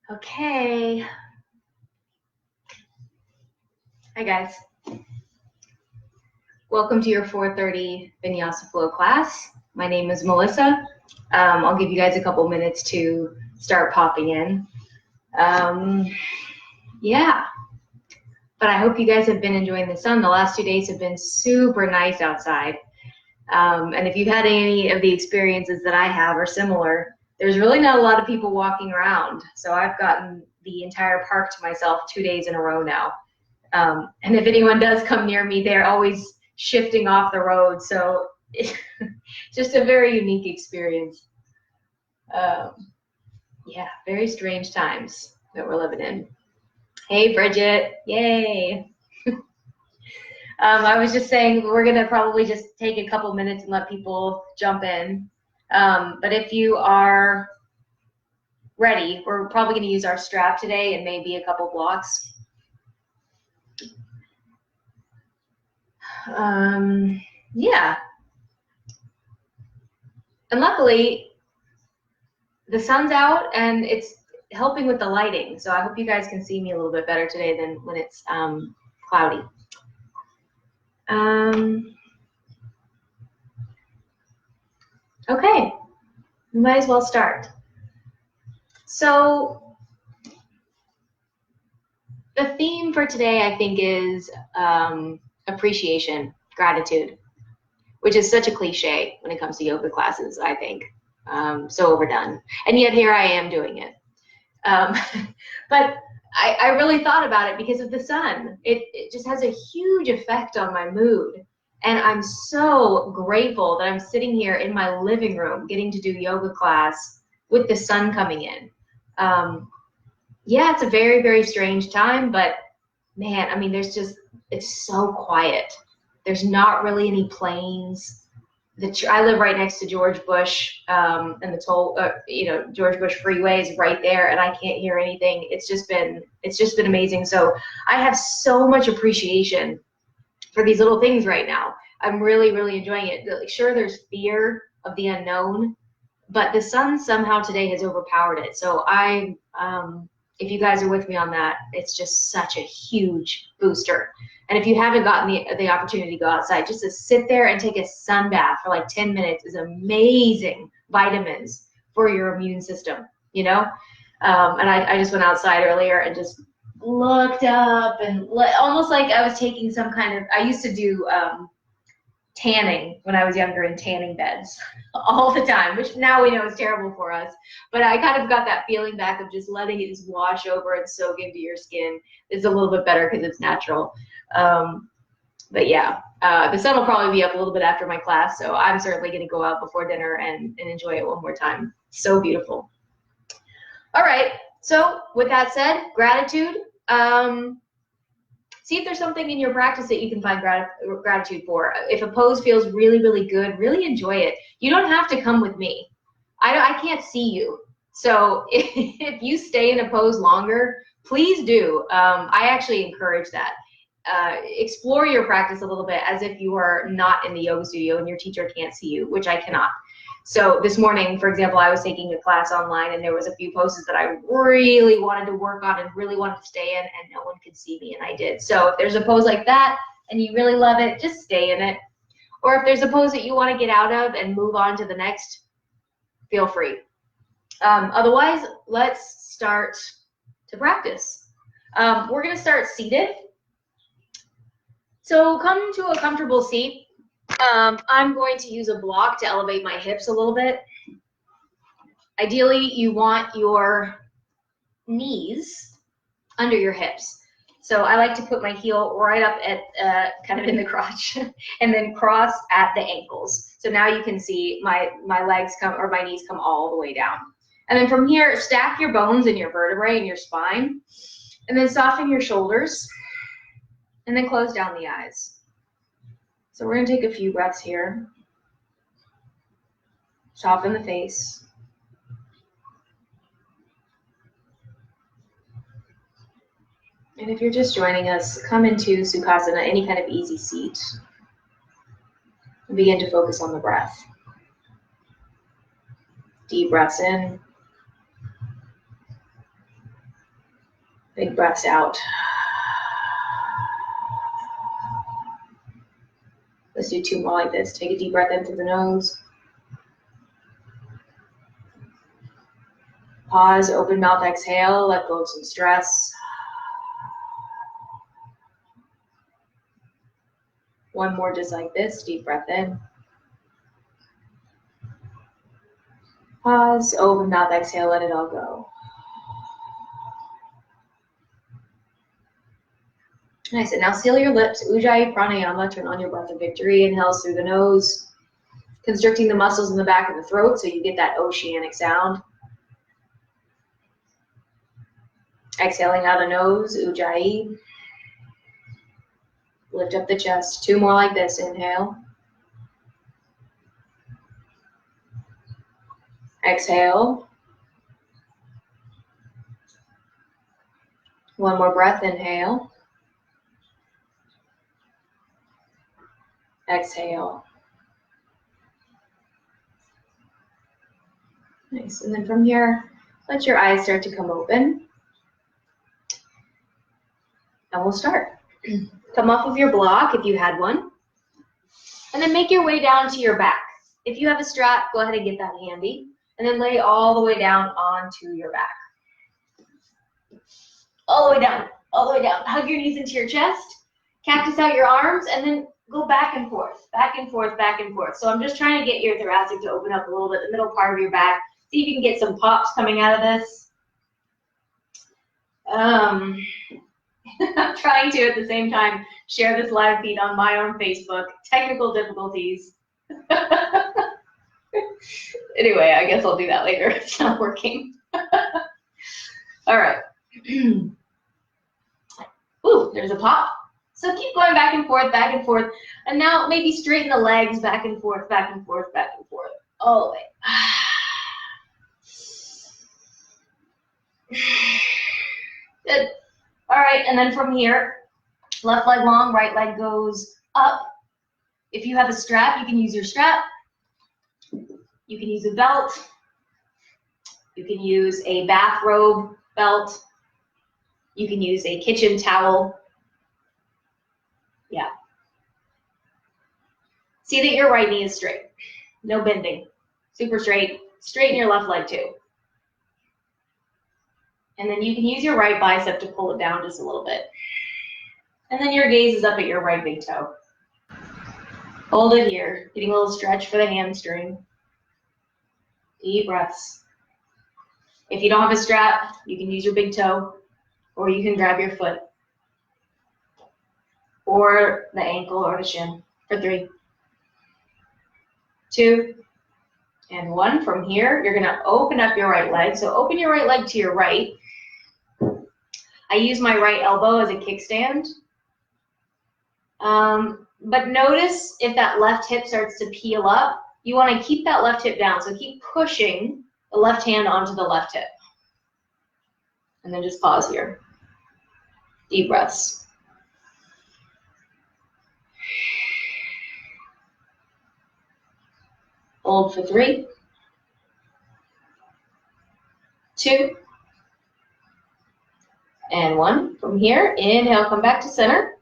Okay. Hi guys. Welcome to your 4:30 Vinyasa Flow class. My name is Melissa. I'll give you guys a couple minutes to start popping in. Yeah. But I hope you guys have been enjoying the sun. The last 2 days have been super nice outside. And if you've had any of the experiences that I have or similar, there's really not a lot of people walking around. So I've gotten the entire park to myself 2 days in a row now. And if anyone does come near me, they're always shifting off the road. So it's just a very unique experience. Yeah, very strange times that we're living in. Hey, Bridget. Yay. I was just saying we're going to probably just take a couple minutes and let people jump in. But if you are ready, we're probably going to use our strap today and maybe a couple blocks. Yeah. And luckily, the sun's out and it's helping with the lighting. So I hope you guys can see me a little bit better today than when it's cloudy. Okay, we might as well start. So the theme for today, I think, is appreciation, gratitude, which is such a cliche when it comes to yoga classes, I think. So overdone. And yet here I am doing it. But I really thought about it because of the sun. It just has a huge effect on my mood. And I'm so grateful that I'm sitting here in my living room getting to do yoga class with the sun coming in. Yeah, it's a very, very strange time, but man, I mean, it's so quiet. There's not really any planes. I live right next to George Bush, and the George Bush Freeway is right there, and I can't hear anything. It's just been amazing. So I have so much appreciation for these little things right now. I'm really, really enjoying it. Sure, there's fear of the unknown, but the sun somehow today has overpowered it. So if you guys are with me on that, it's just such a huge booster. And if you haven't gotten the opportunity to go outside, just to sit there and take a sun bath for like 10 minutes is amazing vitamins for your immune system, you know? And I just went outside earlier and just looked up and almost like I was taking some kind of, I used to do tanning when I was younger in tanning beds all the time, which now we know is terrible for us. But I kind of got that feeling back of just letting it just wash over and soak into your skin. It's a little bit better because it's natural. But yeah, the sun will probably be up a little bit after my class, so I'm certainly going to go out before dinner and enjoy it one more time. So beautiful. All right, so with that said, gratitude. See if there's something in your practice that you can find gratitude for. If a pose feels really, really good, really enjoy it. You don't have to come with me. I can't see you. So if you stay in a pose longer, please do. I actually encourage that. Explore your practice a little bit as if you are not in the yoga studio and your teacher can't see you, which I cannot. So this morning, for example, I was taking a class online and there was a few poses that I really wanted to work on and really wanted to stay in, and no one could see me, and I did. So if there's a pose like that and you really love it, just stay in it. Or if there's a pose that you want to get out of and move on to the next, feel free. Otherwise, let's start to practice. We're going to start seated. So come to a comfortable seat. I'm going to use a block to elevate my hips a little bit. Ideally, you want your knees under your hips. So I like to put my heel right up at kind of in the crotch and then cross at the ankles. So now you can see my legs come, or my knees come all the way down. And then from here, stack your bones and your vertebrae and your spine, and then soften your shoulders, and then close down the eyes. So we're going to take a few breaths here. Soften the face. And if you're just joining us, come into Sukhasana, any kind of easy seat, and begin to focus on the breath. Deep breaths in. Big breaths out. Let's do 2 more like this. Take a deep breath in through the nose. Pause, open mouth, exhale, let go of some stress. 1 more just like this, deep breath in. Pause, open mouth, exhale, let it all go. Nice, and now seal your lips. Ujjayi Pranayama, turn on your breath of victory. Inhales through the nose, constricting the muscles in the back of the throat so you get that oceanic sound. Exhaling out the nose, Ujjayi. Lift up the chest. 2 more like this, inhale. Exhale. 1 more breath, inhale. Exhale. Nice, and then from here, let your eyes start to come open. And we'll start. Come off of your block if you had one. And then make your way down to your back. If you have a strap, go ahead and get that handy. And then lay all the way down onto your back. All the way down, all the way down. Hug your knees into your chest. Cactus out your arms, and then go back and forth, back and forth, back and forth. So I'm just trying to get your thoracic to open up a little bit, the middle part of your back. See if you can get some pops coming out of this. I'm trying to, at the same time, share this live feed on my own Facebook. Technical difficulties. Anyway, I guess I'll do that later. It's not working. All right. Ooh, there's a pop. So keep going back and forth, and now maybe straighten the legs back and forth, back and forth, back and forth, all the way. Good. All right, and then from here, left leg long, right leg goes up. If you have a strap, you can use your strap. You can use a belt. You can use a bathrobe belt. You can use a kitchen towel. Yeah. See that your right knee is straight. No bending. Super straight. Straighten your left leg too. And then you can use your right bicep to pull it down just a little bit. And then your gaze is up at your right big toe. Hold it here. Getting a little stretch for the hamstring. Deep breaths. If you don't have a strap, you can use your big toe, or you can grab your foot, or the ankle or the shin for 3, 2, and 1. From here, you're gonna open up your right leg. So open your right leg to your right. I use my right elbow as a kickstand. But notice if that left hip starts to peel up, you wanna keep that left hip down. So keep pushing the left hand onto the left hip. And then just pause here. Deep breaths. Hold for 3, 2, and 1. From here, inhale, come back to center.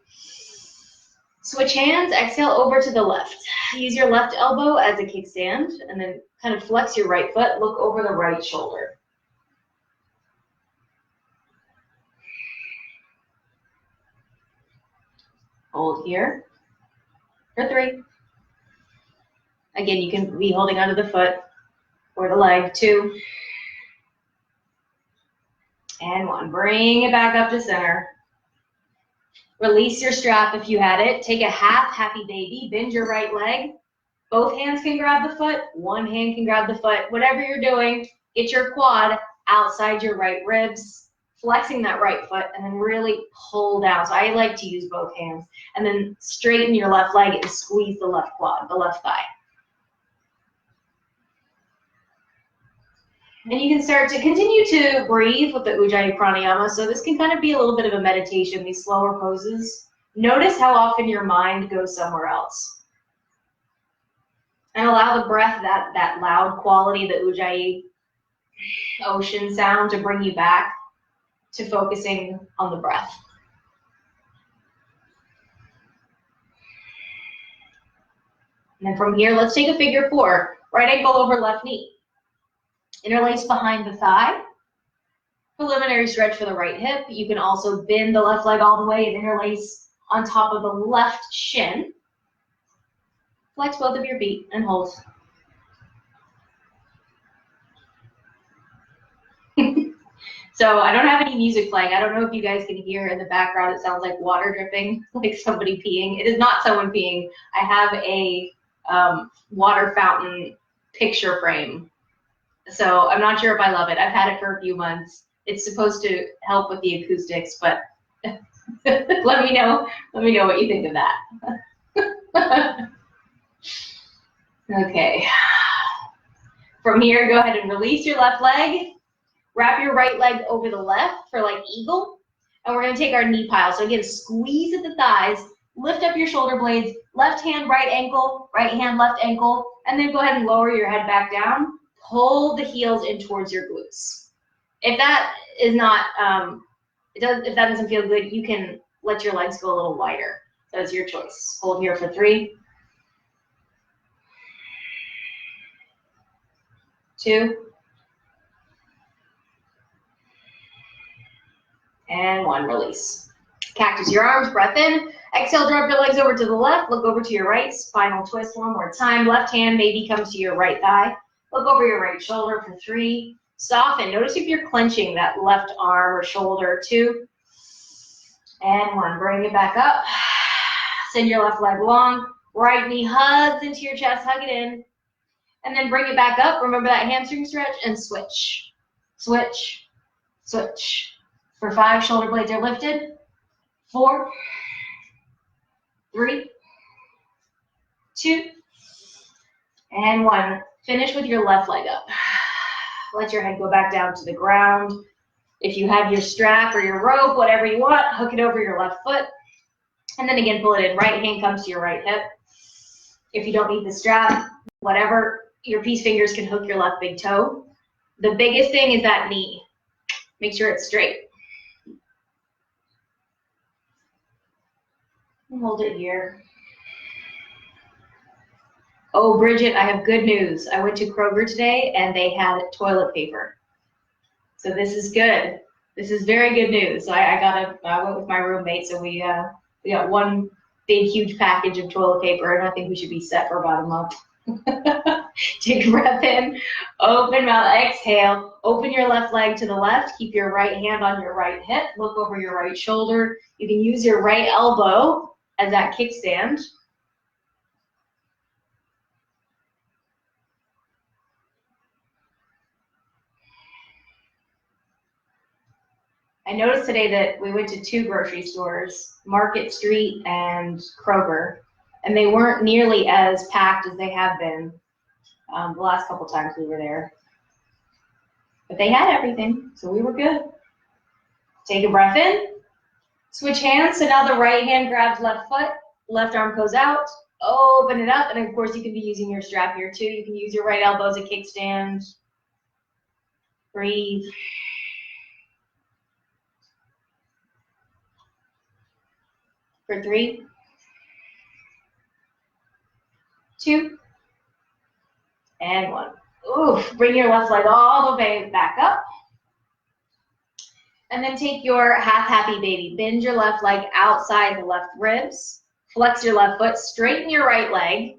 Switch hands, exhale over to the left. Use your left elbow as a kickstand, and then kind of flex your right foot, look over the right shoulder. Hold here for 3. Again, you can be holding onto the foot or the leg. 2, and 1. Bring it back up to center. Release your strap if you had it. Take a half happy baby. Bend your right leg. Both hands can grab the foot. One hand can grab the foot. Whatever you're doing, get your quad outside your right ribs, flexing that right foot, and then really pull down. So I like to use both hands. And then straighten your left leg and squeeze the left quad, the left thigh. And you can start to continue to breathe with the Ujjayi Pranayama. So this can kind of be a little bit of a meditation, these slower poses. Notice how often your mind goes somewhere else. And allow the breath, that loud quality, the Ujjayi ocean sound, to bring you back to focusing on the breath. And then from here, let's take a figure 4. Right ankle over left knee. Interlace behind the thigh. Preliminary stretch for the right hip. You can also bend the left leg all the way and interlace on top of the left shin. Flex both of your feet and hold. So I don't have any music playing. I don't know if you guys can hear in the background. It sounds like water dripping, like somebody peeing. It is not someone peeing. I have a water fountain picture frame. So I'm not sure if I love it. I've had it for a few months. It's supposed to help with the acoustics, but let me know what you think of that. Okay. From here, go ahead and release your left leg. Wrap your right leg over the left for like eagle. And we're going to take our knee pile. So again, squeeze at the thighs, lift up your shoulder blades, left hand, right ankle, right hand, left ankle, and then go ahead and lower your head back down. Pull the heels in towards your glutes. If that is not, if that doesn't feel good, you can let your legs go a little wider. That's your choice. Hold here for 3, 2, and 1. Release. Cactus your arms, breath in. Exhale, drop your legs over to the left. Look over to your right. Spinal twist one more time. Left hand maybe comes to your right thigh. Look over your right shoulder for 3. Soften. Notice if you're clenching that left arm or shoulder. 2, and 1. Bring it back up. Send your left leg long. Right knee hugs into your chest. Hug it in. And then bring it back up. Remember that hamstring stretch and switch. Switch. Switch. For 5, shoulder blades are lifted. 4, 3, 2, and 1. Finish with your left leg up. Let your head go back down to the ground. If you have your strap or your rope, whatever you want, hook it over your left foot. And then again, pull it in. Right hand comes to your right hip. If you don't need the strap, whatever, your peace fingers can hook your left big toe. The biggest thing is that knee. Make sure it's straight. Hold it here. Oh, Bridget, I have good news. I went to Kroger today and they had toilet paper. So this is good. This is very good news. So I went with my roommate, so we got one big, huge package of toilet paper, and I think we should be set for about a month. Take a breath in, open mouth, exhale. Open your left leg to the left. Keep your right hand on your right hip. Look over your right shoulder. You can use your right elbow as that kickstand. I noticed today that we went to 2 grocery stores, Market Street and Kroger, and they weren't nearly as packed as they have been the last couple times we were there. But they had everything, so we were good. Take a breath in. Switch hands. So now the right hand grabs left foot, left arm goes out, open it up, and of course you can be using your strap here too. You can use your right elbow as a kickstand. Breathe. For 3, 2, and 1. Oof, bring your left leg all the way back up. And then take your half happy baby. Bend your left leg outside the left ribs. Flex your left foot, straighten your right leg.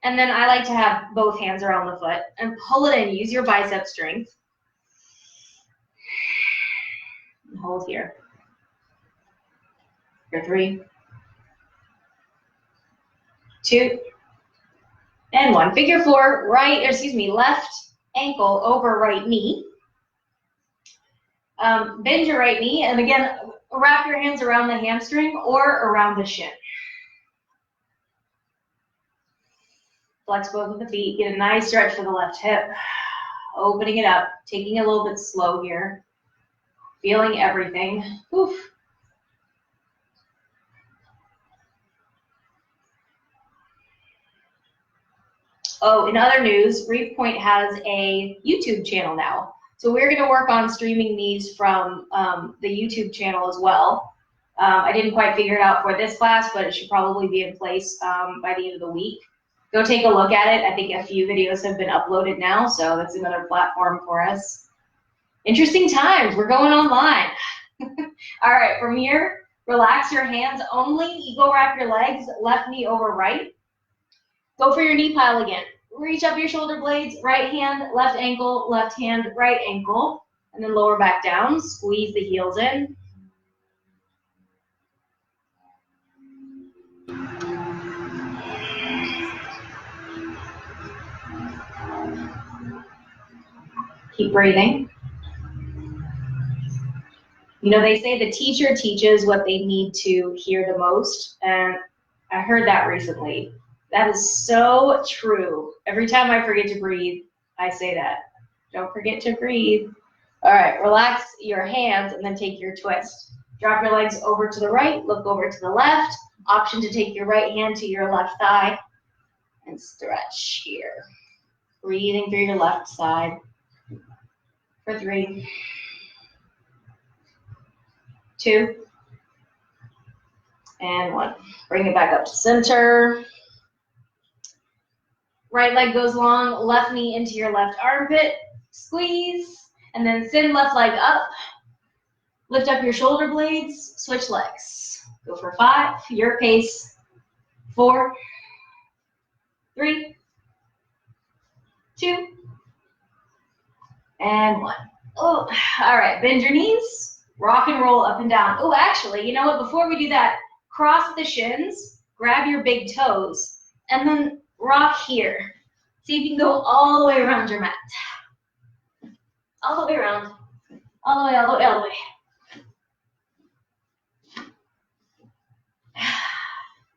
And then I like to have both hands around the foot and pull it in. Use your bicep strength. And hold here. For 3, 2, and 1. Figure 4, left ankle over right knee. Bend your right knee, and again, wrap your hands around the hamstring or around the shin. Flex both of the feet. Get a nice stretch for the left hip. Opening it up, taking it a little bit slow here. Feeling everything. Oof. Oh, in other news, Reef Point has a YouTube channel now. So we're going to work on streaming these from the YouTube channel as well. I didn't quite figure it out for this class, but it should probably be in place by the end of the week. Go take a look at it. I think a few videos have been uploaded now, so that's another platform for us. Interesting times. We're going online. All right, from here, relax your hands only. Ego wrap your legs, left knee over right. Go for your knee pile again. Reach up your shoulder blades, right hand, left ankle, left hand, right ankle, and then lower back down. Squeeze the heels in. Keep breathing. You know, they say the teacher teaches what they need to hear the most, and I heard that recently. That is so true. Every time I forget to breathe, I say that. Don't forget to breathe. All right, relax your hands and then take your twist. Drop your legs over to the right, look over to the left. Option to take your right hand to your left thigh and stretch here. Breathing through your left side for 3, 2, and 1. Bring it back up to center. Right leg goes long, left knee into your left armpit. Squeeze, and then send left leg up. Lift up your shoulder blades, switch legs. Go for 5, your pace. 4, 3, 2, and 1. Oh, all right, bend your knees, rock and roll up and down. Oh, actually, you know what, before we do that, cross the shins, grab your big toes, and then rock here. See if you can go all the way around your mat. All the way around. All the way, all the way, all the way.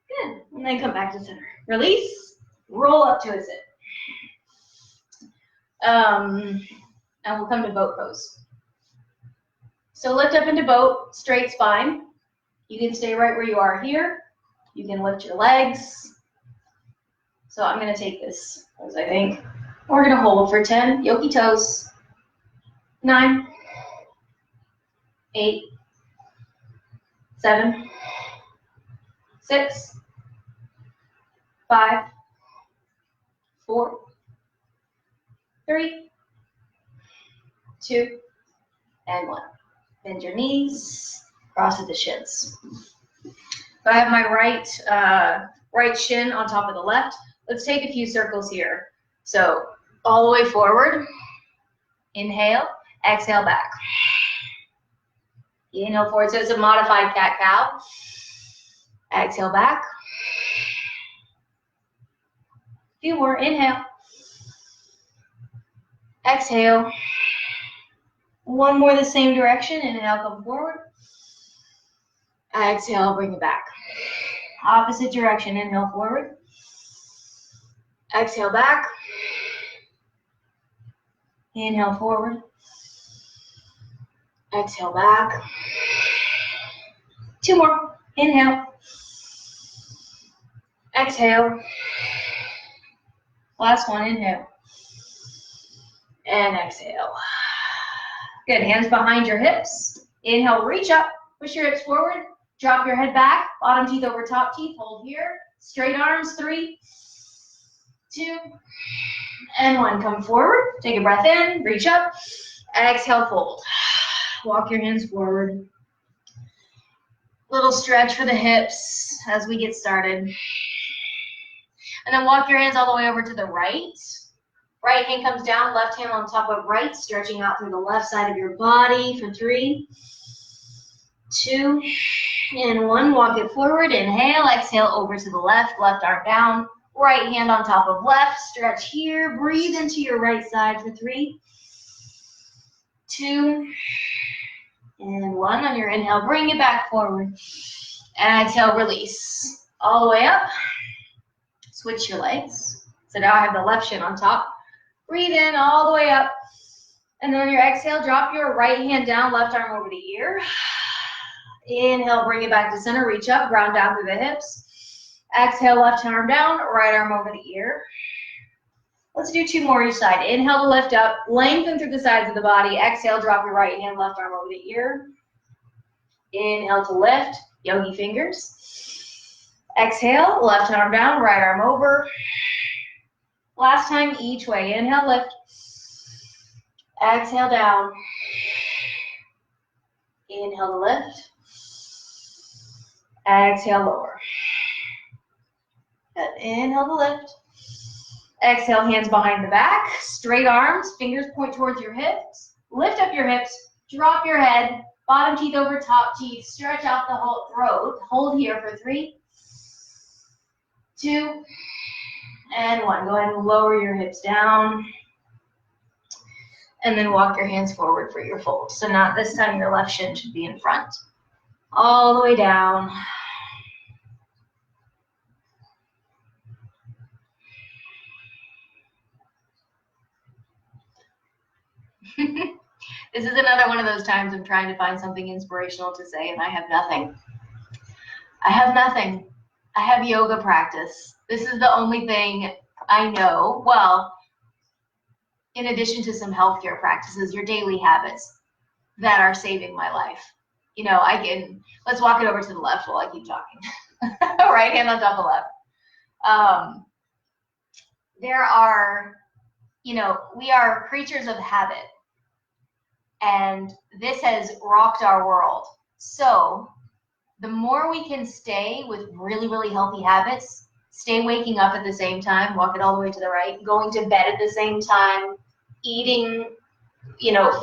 Good. And then come back to center. Release. Roll up to a sit. And we'll come to boat pose. So lift up into boat, straight spine. You can stay right where you are here. You can lift your legs. So I'm going to take this pose, I think. We're going to hold for 10 yogi toes. 9, 8, 7, 6, 5, 4, 3, 2, and 1. Bend your knees, cross at the shins. So I have my right shin on top of the left. Let's take a few circles here. So all the way forward. Inhale, exhale back. Inhale forward, so it's a modified cat-cow. Exhale back. A few more, inhale. Exhale. One more the same direction, inhale, come forward. Exhale, bring it back. Opposite direction, inhale forward. Exhale back. Inhale forward. Exhale back. 2 more. Inhale. Exhale. Last one, inhale. And exhale. Good, hands behind your hips. Inhale, reach up, push your hips forward, drop your head back, bottom teeth over top teeth, hold here. Straight arms, 3, 2, and 1. Come forward, take a breath in, reach up, exhale, fold. Walk your hands forward. Little stretch for the hips as we get started. And then walk your hands all the way over to the right. Right hand comes down, left hand on top of right, stretching out through the left side of your body for 3, 2, and 1. Walk it forward, inhale, exhale over to the left, left arm down, right hand on top of left, stretch here, breathe into your right side for 3, 2, and 1. On your inhale, bring it back forward. Exhale, release. All the way up. Switch your legs. So now I have the left shin on top. Breathe in all the way up. And then on your exhale, drop your right hand down, left arm over the ear. Inhale, bring it back to center. Reach up, ground down through the hips. Exhale, left arm down, right arm over the ear. Let's do 2 more each side. Inhale to lift up, lengthen through the sides of the body. Exhale, drop your right hand, left arm over the ear. Inhale to lift, yogi fingers. Exhale, left arm down, right arm over. Last time each way. Inhale, lift. Exhale, down. Inhale to lift. Exhale, lower. Good. Inhale to lift. Exhale, hands behind the back. Straight arms, fingers point towards your hips. Lift up your hips, drop your head, bottom teeth over top teeth. Stretch out the whole throat. Hold here for 3, 2, and 1. Go ahead and lower your hips down. And then walk your hands forward for your fold. So now this time your left shin should be in front. All the way down. This is another one of those times I'm trying to find something inspirational to say and I have nothing. I have nothing. I have yoga practice. This is the only thing I know. Well, in addition to some healthcare practices, your daily habits that are saving my life. You know, let's walk it over to the left while I keep talking. Right hand on top of left. There are, we are creatures of habit. And this has rocked our world. So the more we can stay with really, really healthy habits, stay waking up at the same time, walk it all the way to the right, going to bed at the same time, eating,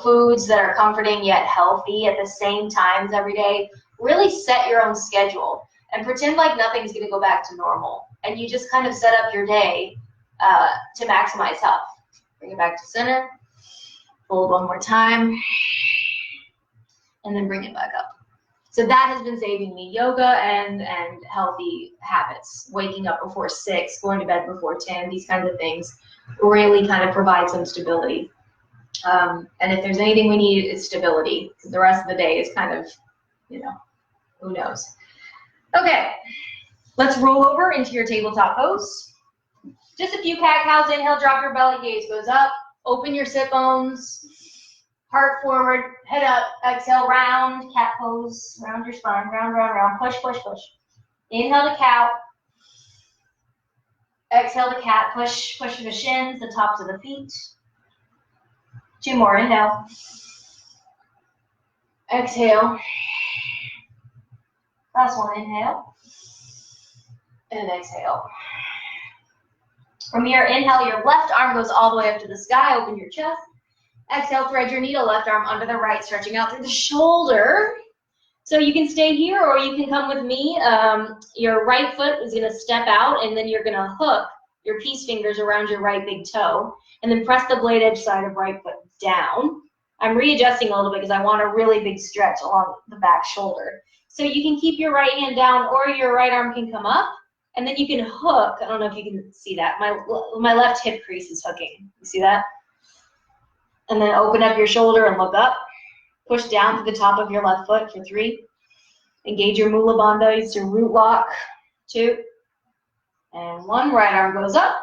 foods that are comforting yet healthy at the same times every day. Really set your own schedule and pretend like nothing's going to go back to normal. And you just kind of set up your day to maximize health. Bring it back to center. Fold one more time. And then bring it back up. So that has been saving me. Yoga and healthy habits. Waking up before 6, going to bed before 10, these kinds of things really kind of provide some stability. And if there's anything we need, it's stability. Because the rest of the day is kind of, who knows. Okay, let's roll over into your tabletop pose. Just a few cat-cows. Inhale, drop your belly, gaze goes up. Open your sit bones. Heart forward, head up. Exhale, round, cat pose. Round your spine, round, round, round. Push, push, push. Inhale to cow. Exhale to cat. Push, push the shins, the tops of the feet. 2 more. Inhale. Exhale. Last one. Inhale. And exhale. From your inhale, your left arm goes all the way up to the sky. Open your chest. Exhale, thread your needle. Left arm under the right, stretching out through the shoulder. So you can stay here or you can come with me. Your right foot is going to step out, and then you're going to hook your peace fingers around your right big toe, and then press the blade edge side of right foot down. I'm readjusting a little bit because I want a really big stretch along the back shoulder. So you can keep your right hand down, or your right arm can come up. And then you can hook. I don't know if you can see that. My left hip crease is hooking. You see that? And then open up your shoulder and look up. Push down to the top of your left foot for 3. Engage your Mula Bandhas to root lock. 2. And 1. Right arm goes up.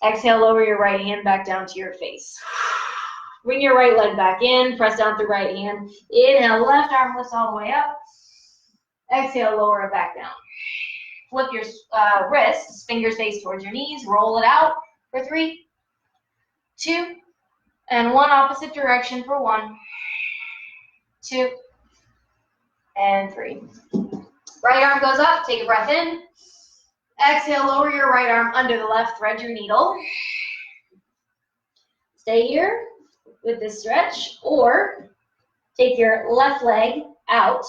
Exhale, lower your right hand back down to your face. Bring your right leg back in. Press down with the right hand. Inhale, left arm lifts all the way up. Exhale, lower it back down. Flip your wrists, fingers face towards your knees. Roll it out for 3, 2, and 1. Opposite direction for 1, 2, and 3. Right arm goes up. Take a breath in. Exhale, lower your right arm under the left. Thread your needle. Stay here with this stretch, or take your left leg out.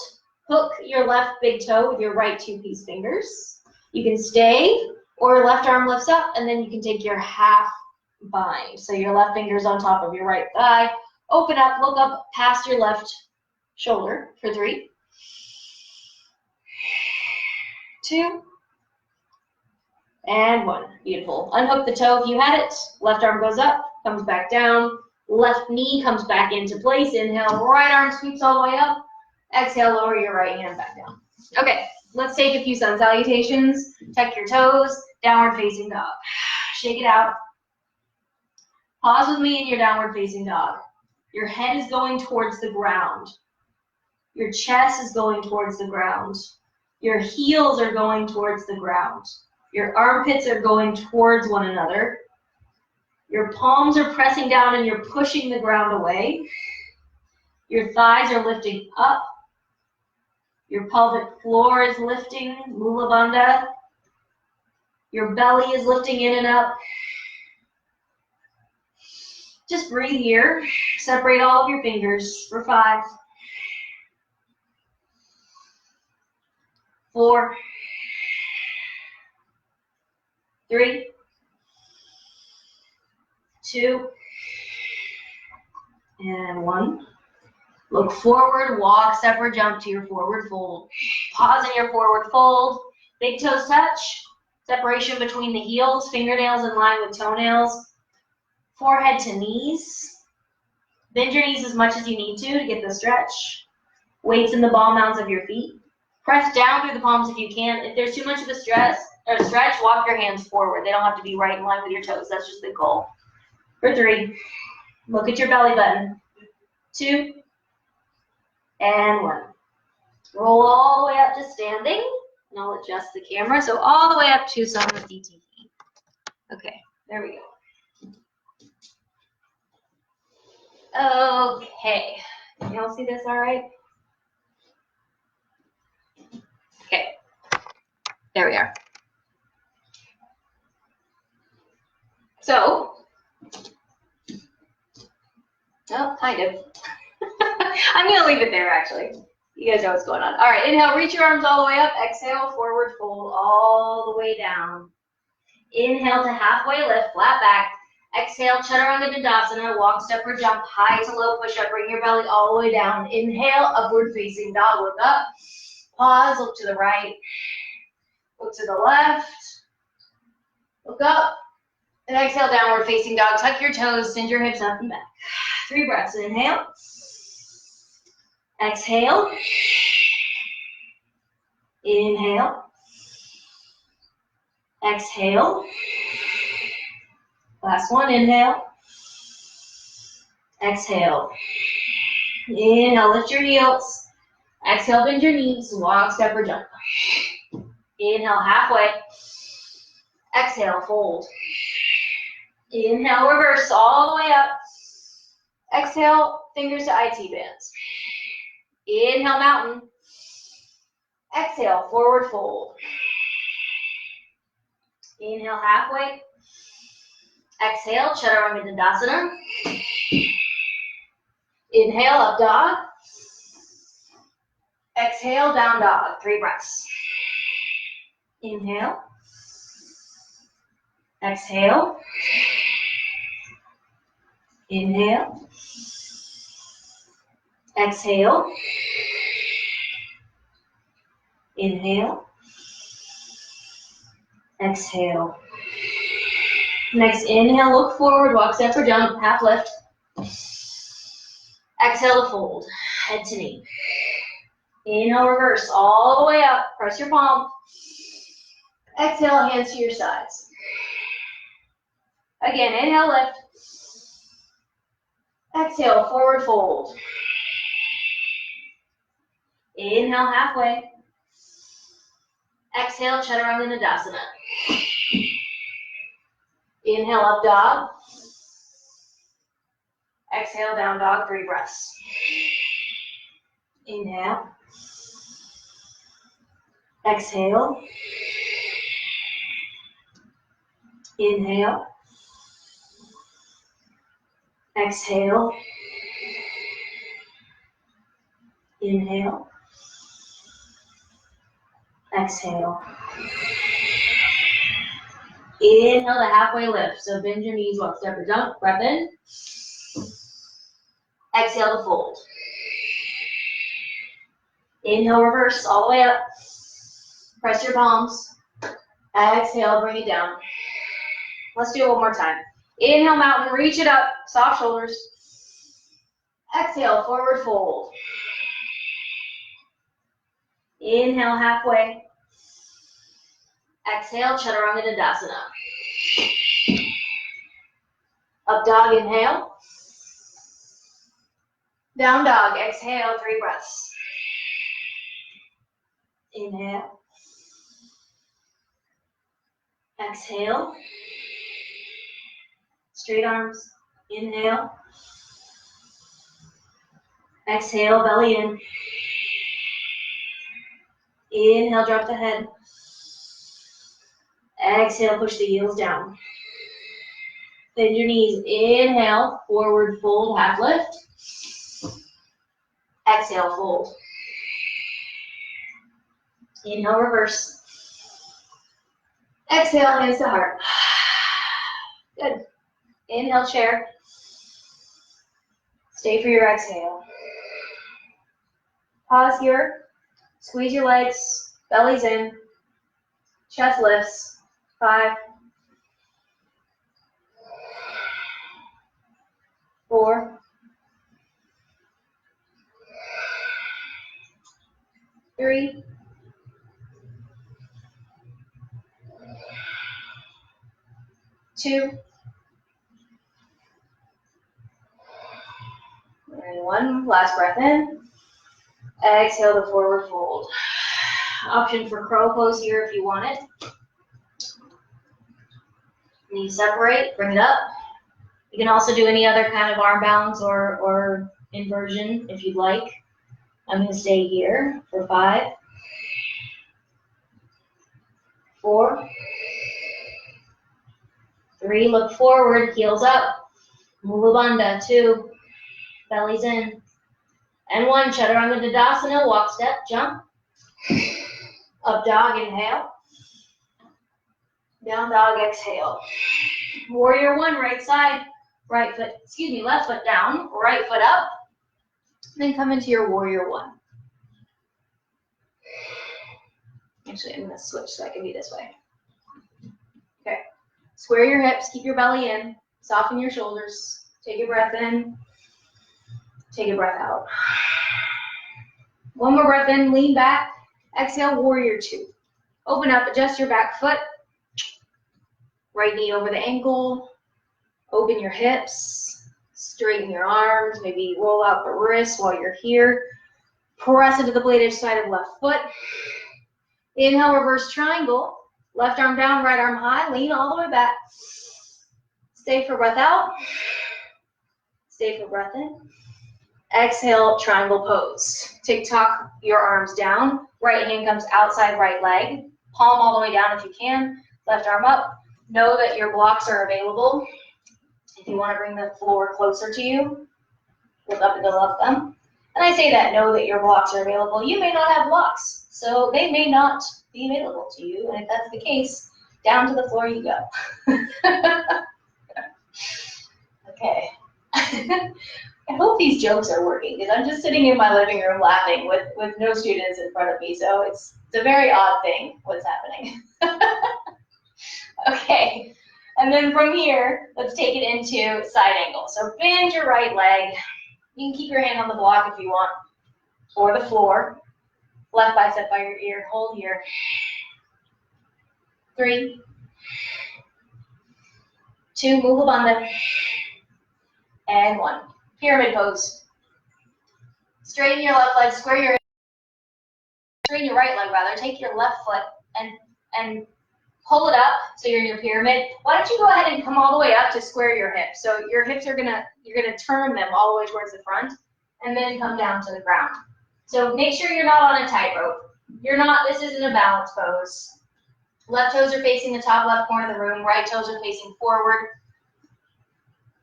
Hook your left big toe with your right 2 peace fingers. You can stay, or left arm lifts up, and then you can take your half bind. So your left finger's on top of your right thigh. Open up, look up past your left shoulder for 3, 2, and 1. Beautiful. Unhook the toe if you had it. Left arm goes up, comes back down. Left knee comes back into place. Inhale, right arm sweeps all the way up. Exhale, lower your right hand back down. Okay, let's take a few sun salutations. Tuck your toes, downward facing dog. Shake it out. Pause with me in your downward facing dog. Your head is going towards the ground. Your chest is going towards the ground. Your heels are going towards the ground. Your armpits are going towards one another. Your palms are pressing down and you're pushing the ground away. Your thighs are lifting up. Your pelvic floor is lifting, Mula Bandha. Your belly is lifting in and up. Just breathe here. Separate all of your fingers for 5, 4, 3, 2, and 1. Look forward, walk, step, or jump to your forward fold. Pause in your forward fold. Big toes touch. Separation between the heels, fingernails in line with toenails. Forehead to knees. Bend your knees as much as you need to get the stretch. Weights in the ball mounds of your feet. Press down through the palms if you can. If there's too much of a stretch, walk your hands forward. They don't have to be right in line with your toes. That's just the goal. For 3, look at your belly button. 2, and 1. Roll all the way up to standing. And I'll adjust the camera. So all the way up to Samadhi. Okay, there we go. Okay, can y'all see this all right? Okay, there we are. So, oh, kind of. I'm gonna leave it there actually. You guys know what's going on. All right, inhale, reach your arms all the way up. Exhale, forward fold all the way down. Inhale to halfway lift, flat back. Exhale, Chaturanga Dandasana, walk, step, or jump, high to low push-up. Bring your belly all the way down. Inhale, upward facing dog, look up. Pause, look to the right. Look to the left. Look up. And exhale, downward facing dog. Tuck your toes, send your hips up and back. 3 breaths. Inhale. Exhale. Inhale. Exhale. Last one, inhale. Exhale. Inhale, lift your heels. Exhale, bend your knees, walk, step, or jump. Inhale, halfway. Exhale, fold. Inhale, reverse all the way up. Exhale, fingers to IT bands. Inhale, mountain. Exhale, forward fold. Inhale, halfway. Exhale, Chaturanga Dandasana. Inhale, up dog. Exhale, down dog. 3 breaths. Inhale. Exhale. Inhale. Exhale. Inhale. Exhale. Next inhale, look forward, walk, step, or jump, half lift. Exhale to fold, head to knee. Inhale, reverse all the way up, press your palm. Exhale, hands to your sides. Again, inhale, lift. Exhale, forward fold. Inhale, halfway. Exhale, Chaturanga Dandasana. Inhale, up dog. Exhale, down dog, 3 breaths. Inhale. Exhale. Inhale. Exhale. Inhale. Exhale. Inhale to halfway lift. So bend your knees, walk, step, or jump. Breath in. Exhale to fold. Inhale, reverse all the way up. Press your palms. Exhale, bring it down. Let's do it one more time. Inhale, mountain, reach it up. Soft shoulders. Exhale, forward fold. Inhale, halfway. Exhale, Chaturanga Dandasana. Up dog, inhale. Down dog, exhale, 3 breaths. Inhale. Exhale. Straight arms. Inhale. Exhale, belly in. Inhale, drop the head. Exhale, push the heels down. Bend your knees. Inhale, forward fold, half lift. Exhale, fold. Inhale, reverse. Exhale, hands to heart. Good. Inhale, chair. Stay for your exhale. Pause here. Squeeze your legs. Belly's in. Chest lifts. 5, 4, 3, 2, and 1. Last breath in. Exhale to forward fold. Option for crow pose here if you want it. Knees separate, bring it up. You can also do any other kind of arm balance or inversion if you'd like. I'm going to stay here for 5, 4, 3, look forward, heels up. Mula Bandha, 2, belly's in. And 1, Chaturanga Dandasana, walk, step, jump. Up dog, inhale. Down dog, exhale. Warrior 1, right side, left foot down, right foot up. Then come into your warrior 1. Actually, I'm going to switch so I can be this way. Okay. Square your hips, keep your belly in, soften your shoulders. Take a breath in, take a breath out. 1 more breath in, lean back. Exhale, warrior 2. Open up, adjust your back foot. Right knee over the ankle. Open your hips. Straighten your arms. Maybe roll out the wrists while you're here. Press into the bladed side of left foot. Inhale, reverse triangle. Left arm down, right arm high. Lean all the way back. Stay for breath out. Stay for breath in. Exhale, triangle pose. Tick-tock your arms down. Right hand comes outside right leg. Palm all the way down if you can. Left arm up. Know that your blocks are available. If you want to bring the floor closer to you, lift up and the left thumb. And I say that, know that your blocks are available. You may not have blocks, so they may not be available to you. And if that's the case, down to the floor you go. Okay. I hope these jokes are working, because I'm just sitting in my living room laughing with no students in front of me, so it's a very odd thing what's happening. Okay, and then from here, let's take it into side angle. So bend your right leg. You can keep your hand on the block if you want, or the floor. Left bicep by your ear, hold here. 3, 2, Mula Bandha, and 1. Pyramid pose. Straighten your left leg, straighten your right leg rather. Take your left foot and pull it up so you're in your pyramid. Why don't you go ahead and come all the way up to square your hips? So your hips you're gonna turn them all the way towards the front and then come down to the ground. So make sure you're not on a tightrope. This isn't a balance pose. Left toes are facing the top left corner of the room, right toes are facing forward.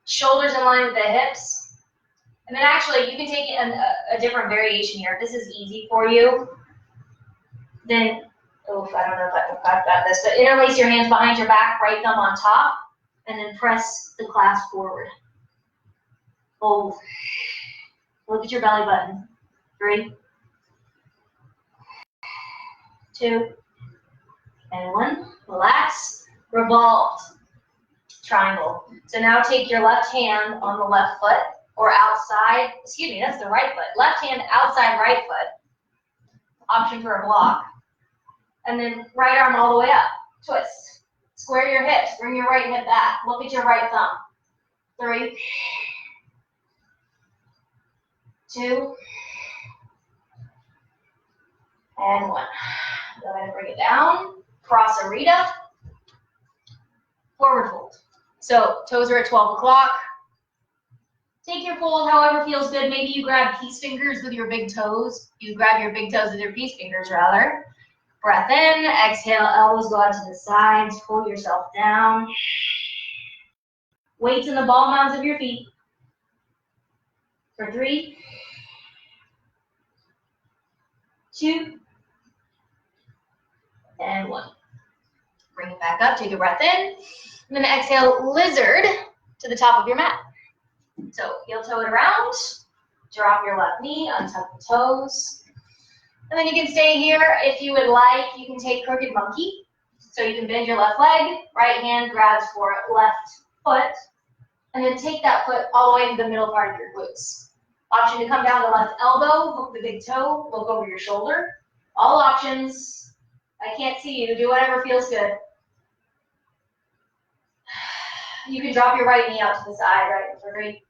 Shoulders in line with the hips. And then actually you can take a different variation here. If this is easy for you, then I don't know if I can talk about this, but interlace your hands behind your back, right thumb on top, and then press the clasp forward. Hold. Look at your belly button. 3, 2, and 1. Relax. Revolved. Triangle. So now take your left hand on the left foot, or outside, excuse me, that's the right foot. Left hand outside right foot. Option for a block. And then right arm all the way up. Twist. Square your hips. Bring your right hip back. Look at your right thumb. 3, 2, and 1. Go ahead and bring it down. Cross Arita. Forward fold. So toes are at 12 o'clock. Take your fold however feels good. Maybe you grab peace fingers with your big toes. You grab your big toes with your peace fingers, rather. Breath in. Exhale. Elbows go out to the sides. Pull yourself down. Weights in the ball mounds of your feet. For 3, 2, and 1. Bring it back up. Take a breath in. And then exhale, lizard to the top of your mat. So heel toe it around. Drop your left knee. Untuck the toes. And then you can stay here. If you would like, you can take crooked monkey. So you can bend your left leg. Right hand grabs for left foot. And then take that foot all the way to the middle part of your glutes. Option to come down the left elbow, hook the big toe, look over your shoulder. All options. I can't see you. Do whatever feels good. You can drop your right knee out to the side, right? For 3,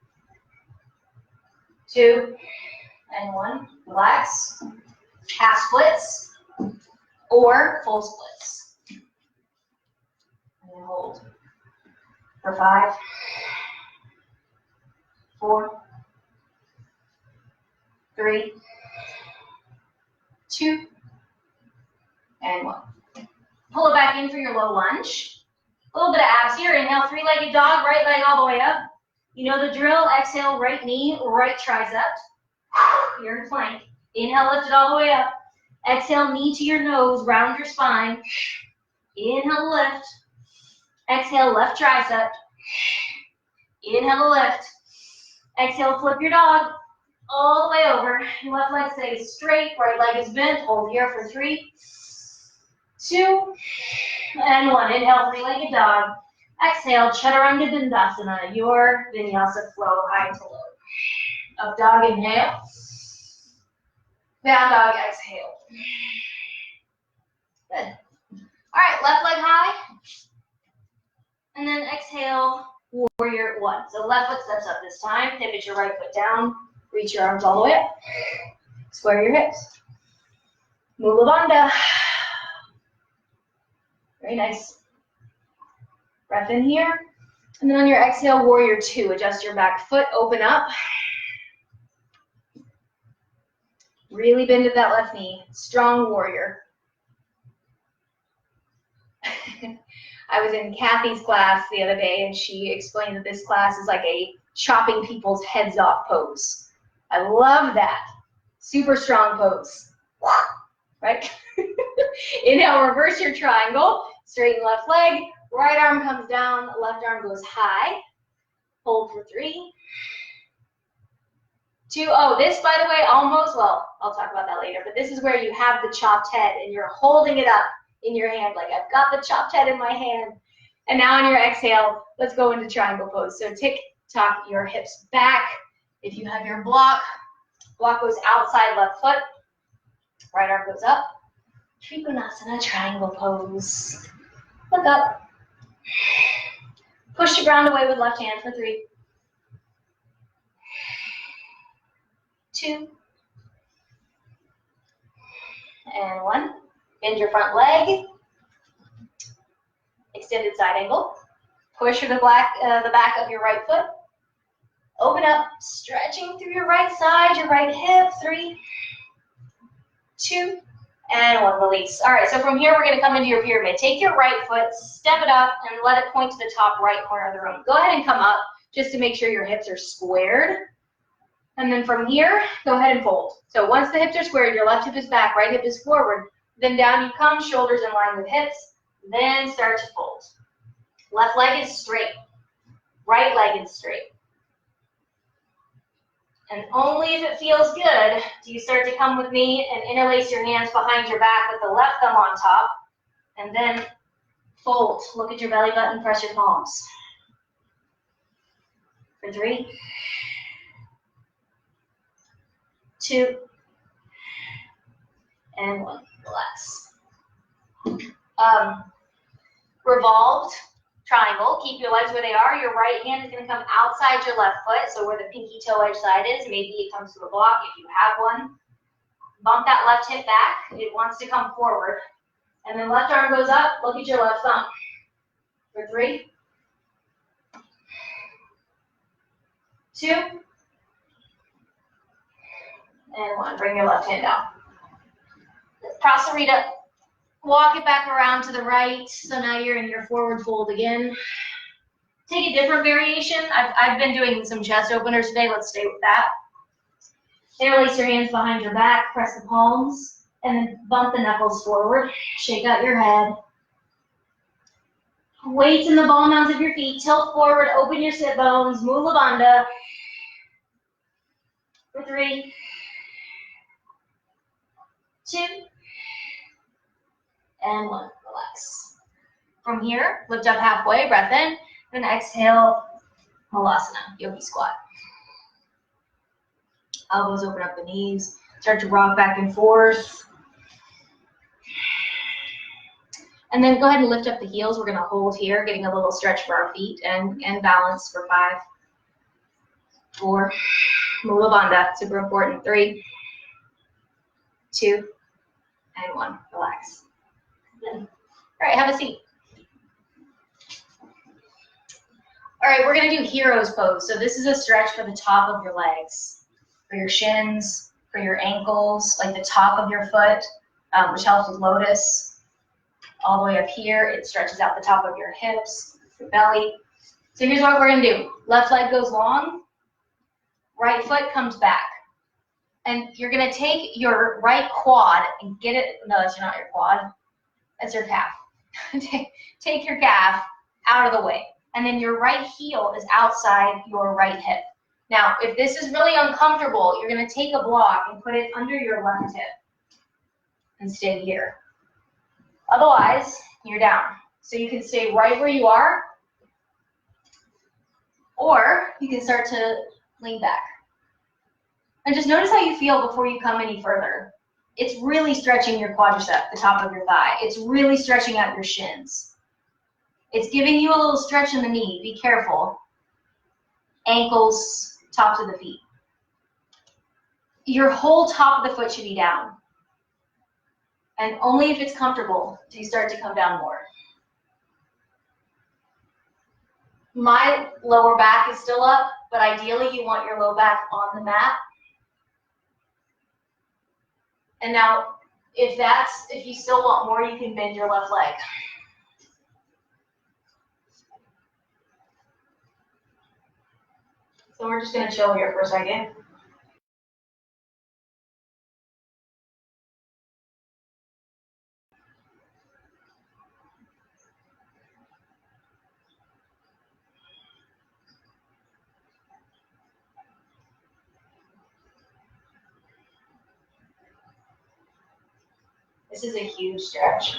2, and 1. Relax. Half splits or full splits. And then hold. For 5, 4, 3, 2, and 1. Pull it back in for your low lunge. A little bit of abs here. Inhale, 3-legged dog, right leg all the way up. You know the drill. Exhale, right knee, right tricep. You're in plank. Inhale, lift it all the way up. Exhale, knee to your nose, round your spine. Inhale, lift. Exhale, left tricep. Inhale, lift. Exhale, flip your dog all the way over. Left leg stays straight, right leg is bent. Hold here for 3, 2, and 1. Inhale, 3-legged dog. Exhale, Chaturanga Dandasana, your vinyasa flow, high to low. Up dog, inhale. Down dog, exhale. Good. All right, left leg high. And then exhale, warrior 1. So left foot steps up this time. Pivot your right foot down. Reach your arms all the way up. Square your hips. Mula Bandha. Very nice. Breath in here. And then on your exhale, warrior 2. Adjust your back foot, open up. Really bend at that left knee. Strong warrior. I was in Kathy's class the other day, and she explained that this class is like a chopping people's heads off pose. I love that. Super strong pose. Right? Inhale, reverse your triangle. Straighten left leg. Right arm comes down. Left arm goes high. Hold for 3, 2. Oh, this, by the way, almost, well, I'll talk about that later, but this is where you have the chopped head and you're holding it up in your hand. Like, I've got the chopped head in my hand. And now on your exhale, let's go into triangle pose. So tick-tock your hips back. If you have your block goes outside left foot. Right arm goes up. Trikonasana, triangle pose. Look up. Push the ground away with left hand for 3, 2, and 1. Bend your front leg. Extended side angle. Push the back of your right foot. Open up, stretching through your right side, your right hip. 3, 2, and 1. Release. All right, so from here, we're going to come into your pyramid. Take your right foot, step it up, and let it point to the top right corner of the room. Go ahead and come up just to make sure your hips are squared. And then from here, go ahead and fold. So once the hips are squared, your left hip is back, right hip is forward. Then down you come, shoulders in line with hips. Then start to fold. Left leg is straight. Right leg is straight. And only if it feels good do you start to come with me and interlace your hands behind your back with the left thumb on top. And then fold. Look at your belly button, press your palms. For 3, 2, and 1. Relax. Revolved triangle. Keep your legs where they are. Your right hand is going to come outside your left foot, so where the pinky toe edge side is. Maybe it comes to a block if you have one. Bump that left hip back. It wants to come forward. And then left arm goes up. Look at your left thumb. For 3, 2, and 1. Bring your left hand down. Prasarita. Walk it back around to the right. So now you're in your forward fold again. Take a different variation. I've been doing some chest openers today. Let's stay with that. Interlace your hands behind your back. Press the palms. And then bump the knuckles forward. Shake out your head. Weights in the ball mounds of your feet. Tilt forward. Open your sit bones. Mula Bandha. For 3, 2, and 1. Relax. From here, lift up halfway. Breath in. And exhale. Halasana. Yogi squat. Elbows open up the knees. Start to rock back and forth. And then go ahead and lift up the heels. We're going to hold here, getting a little stretch for our feet and balance for 5, 4, Mula Bandha, super important. 3, 2, and 1. Relax. All right, have a seat. All right, we're going to do hero's pose. So this is a stretch for the top of your legs, for your shins, for your ankles, like the top of your foot, which helps with lotus. All the way up here, it stretches out the top of your hips, your belly. So here's what we're going to do. Left leg goes long. Right foot comes back. And you're going to take your right quad and get it. No, that's not your quad. That's your calf. Take your calf out of the way. And then your right heel is outside your right hip. Now, if this is really uncomfortable, you're going to take a block and put it under your left hip and stay here. Otherwise, you're down. So you can stay right where you are, or you can start to lean back. And just notice how you feel before you come any further. It's really stretching your quadricep, the top of your thigh. It's really stretching out your shins. It's giving you a little stretch in the knee. Be careful. Ankles, tops of the feet. Your whole top of the foot should be down. And only if it's comfortable do you start to come down more. My lower back is still up, but ideally you want your low back on the mat. And now, if you still want more, you can bend your left leg. So we're just going to chill here for a second. This is a huge stretch.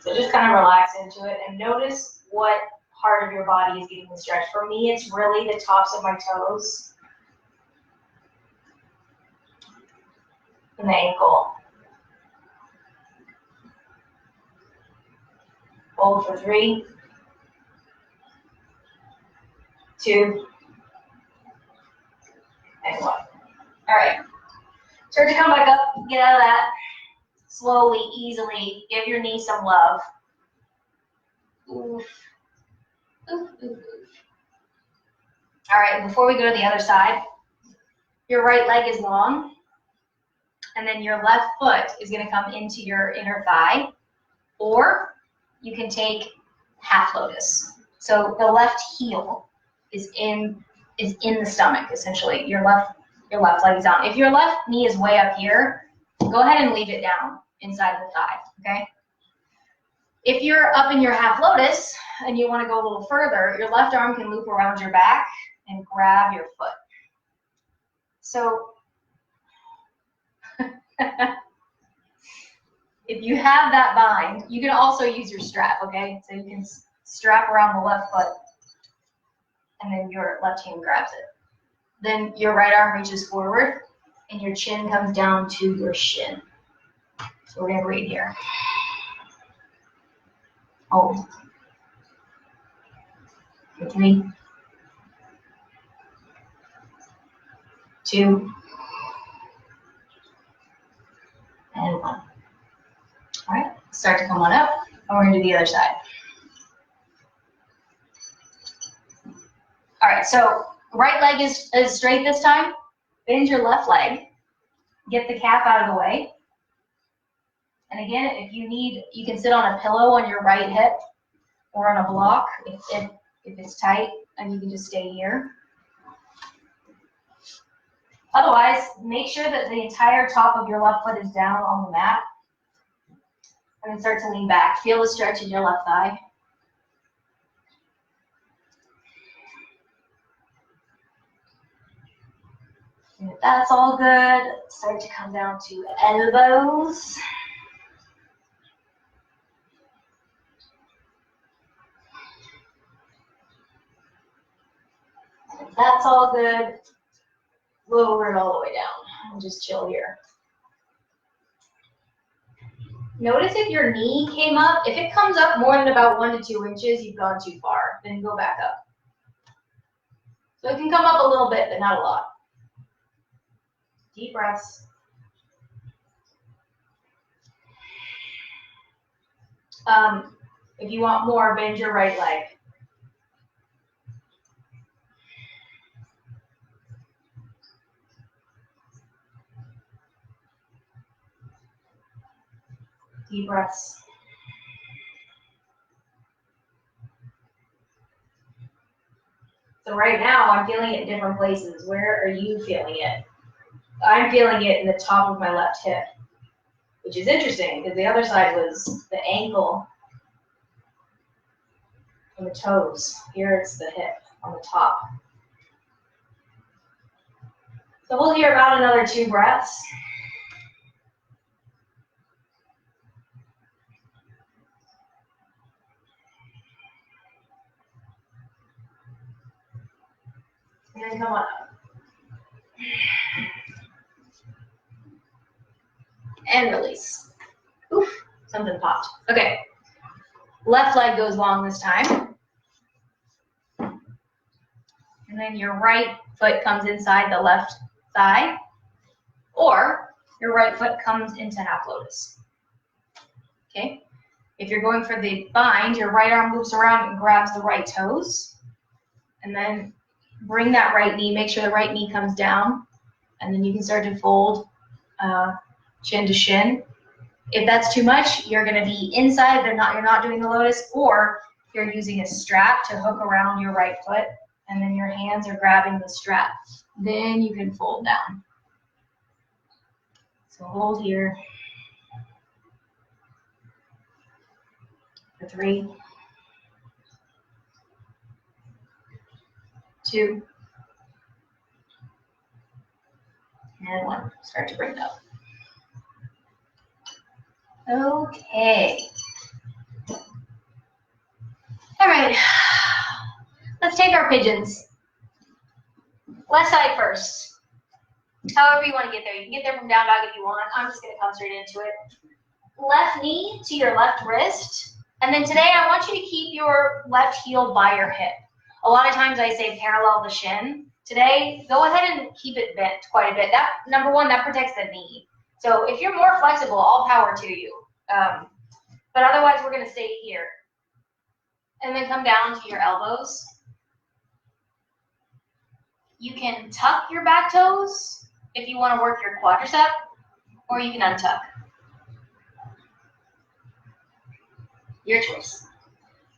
So just kind of relax into it and notice what part of your body is getting the stretch. For me, it's really the tops of my toes and the ankle. Hold for 3, 2, and 1. All right. Start to come back up. Get out of that. Slowly, easily, give your knee some love. Oof. Oof, oof, oof. All right, before we go to the other side, your right leg is long, and then your left foot is going to come into your inner thigh, or you can take half lotus. So the left heel is in the stomach, essentially. Your left leg is down. If your left knee is way up here, go ahead and leave it down inside the thigh, okay? If you're up in your half lotus and you want to go a little further, your left arm can loop around your back and grab your foot. So if you have that bind, you can also use your strap, okay? So you can strap around the left foot and then your left hand grabs it. Then your right arm reaches forward and your chin comes down to your shin. So we're going to breathe here. Hold. For 3, 2, and 1. All right, start to come on up, and we're gonna do the other side. All right, so right leg is straight this time. Bend your left leg. Get the calf out of the way. And again, if you need, you can sit on a pillow on your right hip or on a block if it's tight, and you can just stay here. Otherwise, make sure that the entire top of your left foot is down on the mat. And then start to lean back. Feel the stretch in your left thigh. And if that's all good, start to come down to elbows. And if that's all good, lower it all the way down and just chill here. Notice if your knee came up. If it comes up more than about 1 to 2 inches, you've gone too far. Then go back up. So it can come up a little bit, but not a lot. Deep breaths. If you want more, bend your right leg. Deep breaths. So right now, I'm feeling it in different places. Where are you feeling it? I'm feeling it in the top of my left hip, which is interesting because the other side was the ankle and the toes. Here it's the hip on the top. So we'll hear about another 2 breaths. And then come on up. And release. Oof, something popped. Okay. Left leg goes long this time. And then your right foot comes inside the left thigh. Or your right foot comes into half lotus. Okay? If you're going for the bind, your right arm moves around and grabs the right toes. And then bring that right knee, make sure the right knee comes down. And then you can start to fold chin to shin. If that's too much, you're going to be inside. You're not doing the lotus, or you're using a strap to hook around your right foot, and then your hands are grabbing the strap. Then you can fold down. So hold here for 3, 2, and 1. Start to bring it up. Okay. All right. Let's take our pigeons. Left side first. However you want to get there. You can get there from down dog if you want. I'm just going to come straight into it. Left knee to your left wrist. And then today I want you to keep your left heel by your hip. A lot of times I say parallel the shin. Today, go ahead and keep it bent quite a bit. That, number one, that protects the knee. So if you're more flexible, all power to you. But otherwise, we're going to stay here. And then come down to your elbows. You can tuck your back toes if you want to work your quadricep, or you can untuck. Your choice.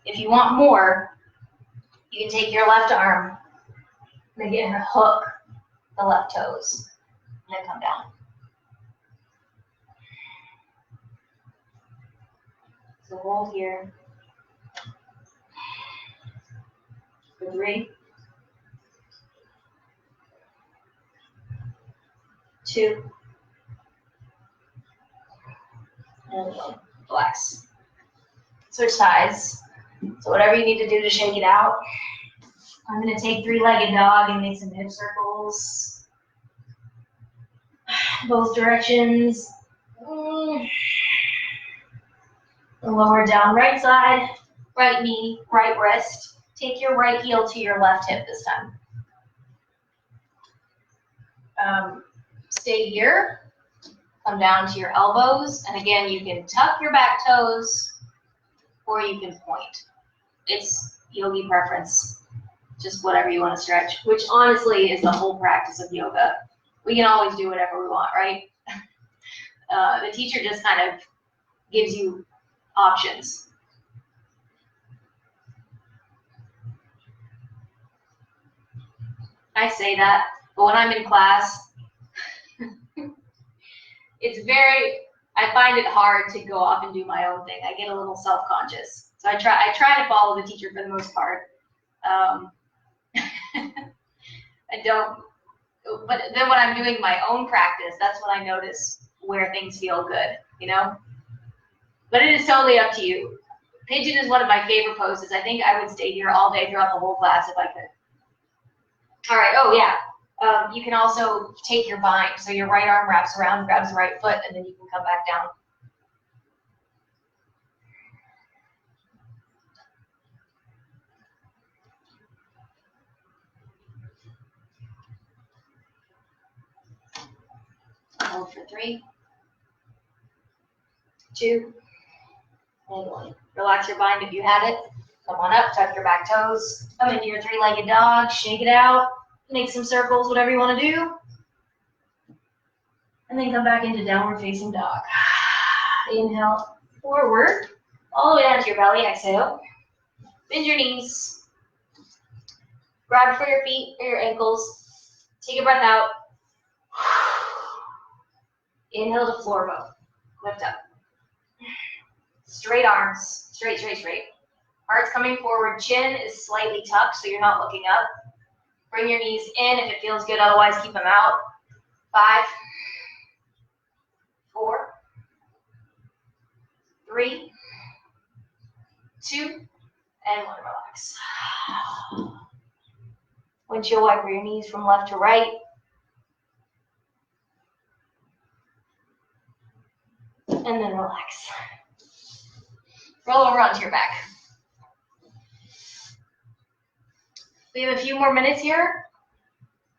If you want more, you can take your left arm and again hook the left toes and then come down. So hold here for 3, 2, and 1. Relax. Switch sides. So whatever you need to do to shake it out. I'm going to take 3-legged dog and make some hip circles. Both directions. Lower down right side, right knee, right wrist. Take your right heel to your left hip this time. Stay here. Come down to your elbows. And again, you can tuck your back toes or you can point. It's yogi preference. Just whatever you want to stretch, which honestly is the whole practice of yoga. We can always do whatever we want, right? The teacher just kind of gives you options. I say that, but when I'm in class, I find it hard to go off and do my own thing. I get a little self-conscious. So I try to follow the teacher for the most part. I don't, but then when I'm doing my own practice, that's when I notice where things feel good, you know? But it is totally up to you. Pigeon is one of my favorite poses. I think I would stay here all day throughout the whole class if I could. All right, oh yeah. You can also take your bind. So your right arm wraps around, grabs the right foot, and then you can come back down. Hold for 3, 2, and 1. Relax your bind if you have it. Come on up, tuck your back toes. Come into your 3-legged dog, shake it out, make some circles, whatever you want to do. And then come back into downward facing dog. Inhale, forward, all the way down to your belly, exhale. Bend your knees. Grab for your feet or your ankles. Take a breath out. Inhale to floor bow. Lift up. Straight arms. Straight, straight, straight. Heart's coming forward. Chin is slightly tucked, so you're not looking up. Bring your knees in if it feels good. Otherwise, keep them out. 5, 4, 3, 2, and 1. Relax. Windshield wiper your knees from left to right. And then relax. Roll over onto your back. We have a few more minutes here.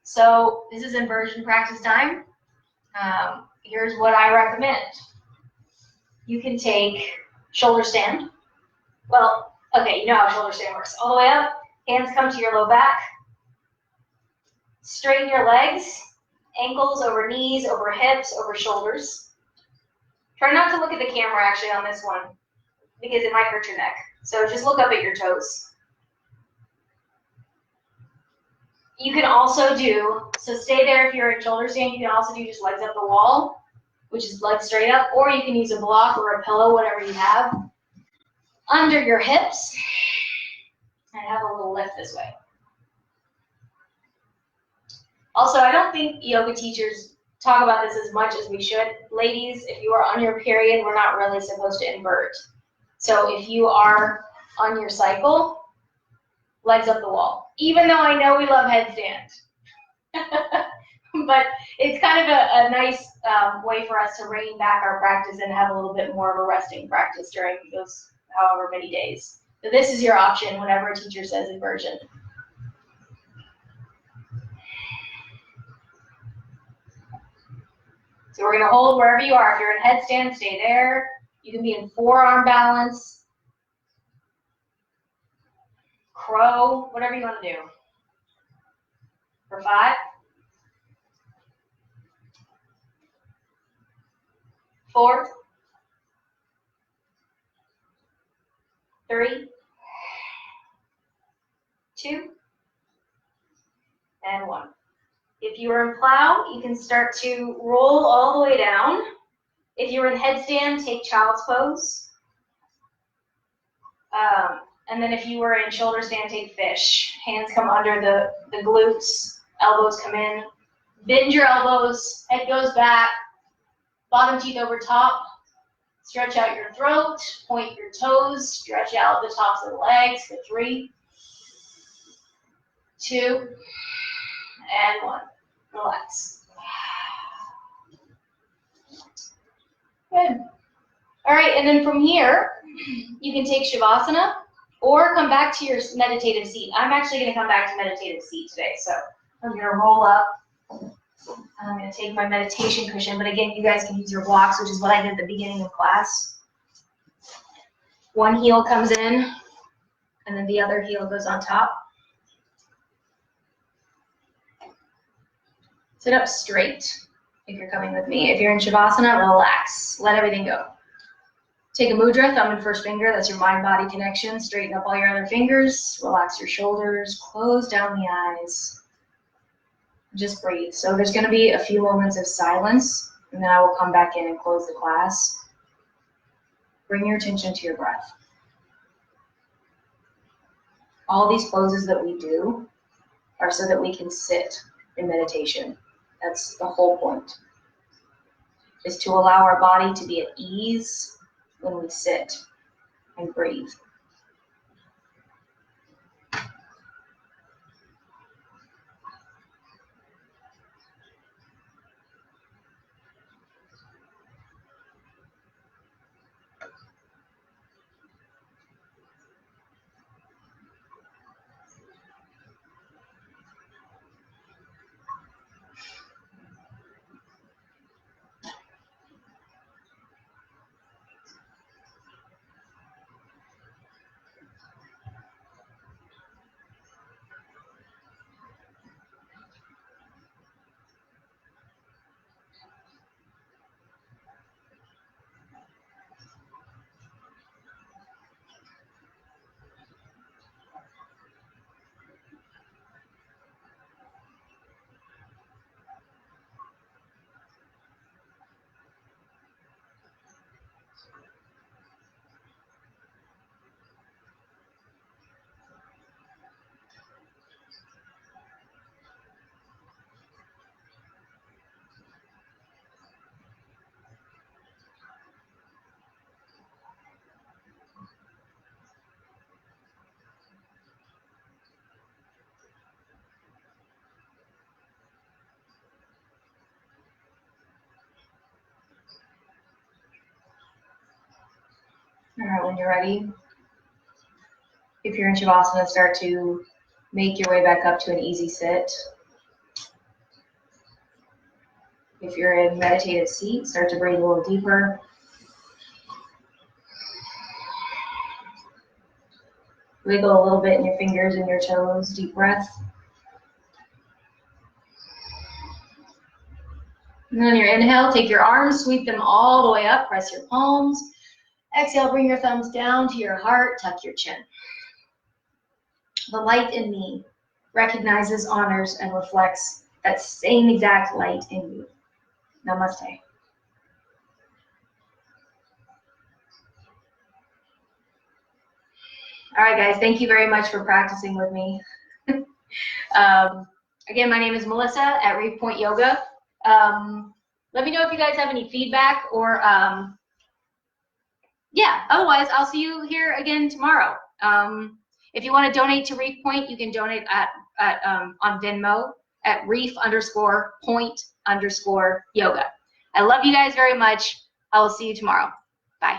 So this is inversion practice time. Here's what I recommend. You can take shoulder stand. Well, okay, you know how shoulder stand works. All the way up, hands come to your low back. Straighten your legs, ankles over knees, over hips, over shoulders. Try not to look at the camera actually on this one because it might hurt your neck. So just look up at your toes. You can also do, so stay there if you're in shoulder stand, you can also do just legs up the wall, which is legs straight up, or you can use a block or a pillow, whatever you have, under your hips, and have a little lift this way. Also, I don't think yoga teachers talk about this as much as we should. Ladies, if you are on your period, we're not really supposed to invert. So if you are on your cycle, legs up the wall. Even though I know we love headstand. But it's kind of a nice way for us to rein back our practice and have a little bit more of a resting practice during those however many days. So this is your option whenever a teacher says inversion. So we're going to hold wherever you are. If you're in headstand, stay there. You can be in forearm balance, crow, whatever you want to do. For 5, 4, 3, 2, and 1. If you are in plow, you can start to roll all the way down. If you're in headstand, take child's pose. And then if you were in shoulder stand, take fish. Hands come under the glutes, elbows come in. Bend your elbows, head goes back, bottom teeth over top. Stretch out your throat, point your toes, stretch out the tops of the legs for 3, 2, and 1. Relax. Good. All right, and then from here, you can take Shavasana. Or come back to your meditative seat. I'm actually going to come back to meditative seat today. So I'm going to roll up. I'm going to take my meditation cushion. But again, you guys can use your blocks, which is what I did at the beginning of class. One heel comes in, and then the other heel goes on top. Sit up straight if you're coming with me. If you're in Shavasana, relax. Let everything go. Take a mudra, thumb and first finger. That's your mind-body connection. Straighten up all your other fingers. Relax your shoulders. Close down the eyes. Just breathe. So there's going to be a few moments of silence, and then I will come back in and close the class. Bring your attention to your breath. All these poses that we do are so that we can sit in meditation. That's the whole point, is to allow our body to be at ease when we sit and breathe. All right, when you're ready, if you're in Shavasana, start to make your way back up to an easy sit. If you're in meditative seat, start to breathe a little deeper. Wiggle a little bit in your fingers and your toes, deep breath. And then on your inhale, take your arms, sweep them all the way up, press your palms. Exhale, bring your thumbs down to your heart, tuck your chin. The light in me recognizes, honors, and reflects that same exact light in you. Namaste. All right, guys, thank you very much for practicing with me. Again, my name is Melissa at Reef Point Yoga. Let me know if you guys have any feedback or, yeah, otherwise I'll see you here again tomorrow. If you want to donate to Reef Point, you can donate on Venmo at reef_point_yoga. I love you guys very much. I will see you tomorrow. Bye.